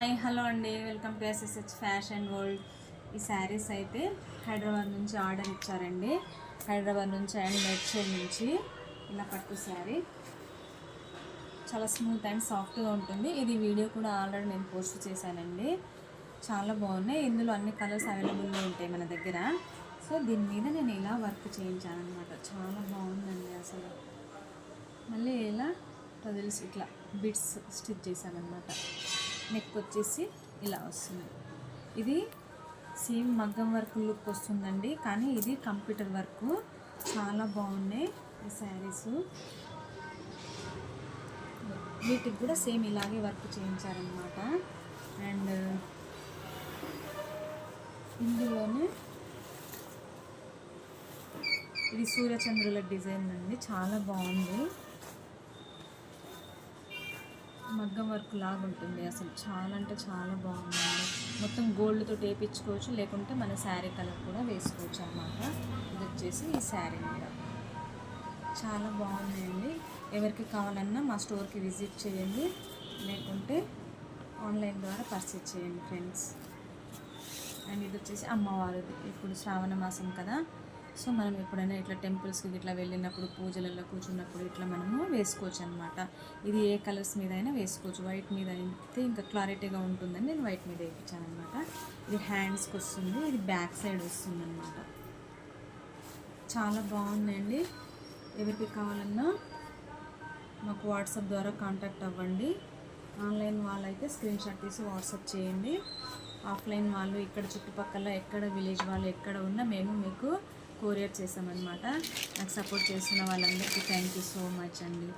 Hi hello అండి, welcome to SSH fashion world. ఈ శారీస్ అయితే హైదరాబాద్ నుంచి ఆర్డర్ ఇచ్చారండి. హైదరాబాద్ నుంచి అండ్ మేడ్చల్ నుంచి. ఇలా పట్టు శారీ చాలా స్మూత్ అండ్ సాఫ్ట్గా ఉంటుంది. ఇది వీడియో కూడా ఆల్రెడీ నేను పోస్ట్ చేశానండి. చాలా బాగున్నాయి. ఇందులో అన్ని కలర్స్ అవైలబుల్లో ఉంటాయి మన దగ్గర. సో దీని మీద నేను ఇలా వర్క్ చేయించాను అనమాట. చాలా బాగుందండి అసలు. మళ్ళీ ఇలా టజిల్స్ ఇట్లా బిట్స్ స్టిచ్ చేశానమాట. నెక్ వచ్చేసి ఇలా వస్తుంది. ఇది సేమ్ మగ్గం వర్క్ లుక్ వస్తుందండి, కానీ ఇది కంప్యూటర్ వర్క్. చాలా బాగున్నాయి ఈ శారీస్. వీటికి కూడా సేమ్ ఇలాగే వర్క్ చేయించారనమాట. అండ్ ఇందులోనే ఇది సూర్యచంద్రుల డిజైన్ అండి. చాలా బాగుంది. మగ్గం వర్క్ లాగా ఉంటుంది అసలు. చాలా అంటే చాలా బాగుందండి. మొత్తం గోల్డ్తో టేపించుకోవచ్చు, లేకుంటే మన శారీ కలర్ కూడా వేసుకోవచ్చు అన్నమాట. ఇది వచ్చేసి ఈ శారీ మీద చాలా బాగున్నాయండి. ఎవరికి కావాలన్నా మా స్టోర్కి విజిట్ చేయండి, లేకుంటే ఆన్లైన్ ద్వారా పర్చేజ్ చేయండి ఫ్రెండ్స్. అండ్ ఇది వచ్చేసి అమ్మవారిది. ఇప్పుడు శ్రావణ మాసం కదా, సో మనం ఎప్పుడైనా ఇట్లా టెంపుల్స్కి ఇట్లా వెళ్ళినప్పుడు, పూజలలో కూర్చున్నప్పుడు ఇట్లా మనము వేసుకోవచ్చు అనమాట. ఇది ఏ కలర్స్ మీద అయినా వేసుకోవచ్చు. వైట్ మీద అయితే ఇంకా క్లారిటీగా ఉంటుందని నేను వైట్ మీద వేయించాను అనమాట. ఇది హ్యాండ్స్కి వస్తుంది, ఇది బ్యాక్ సైడ్ వస్తుంది అనమాట. చాలా బాగుందండి. ఎవరికి కావాలన్నా మాకు వాట్సాప్ ద్వారా కాంటాక్ట్ అవ్వండి. ఆన్లైన్ వాళ్ళు అయితే స్క్రీన్ షాట్ తీసి వాట్సాప్ చేయండి. ఆఫ్లైన్ వాళ్ళు ఇక్కడ చుట్టుపక్కల ఎక్కడ విలేజ్ వాళ్ళు ఎక్కడ ఉన్నా మేము మీకు కొరియర్ చేసామన్నమాట. నాకు సపోర్ట్ చేస్తున్న వాళ్ళందరికీ థ్యాంక్ యూ సో మచ్ అండి.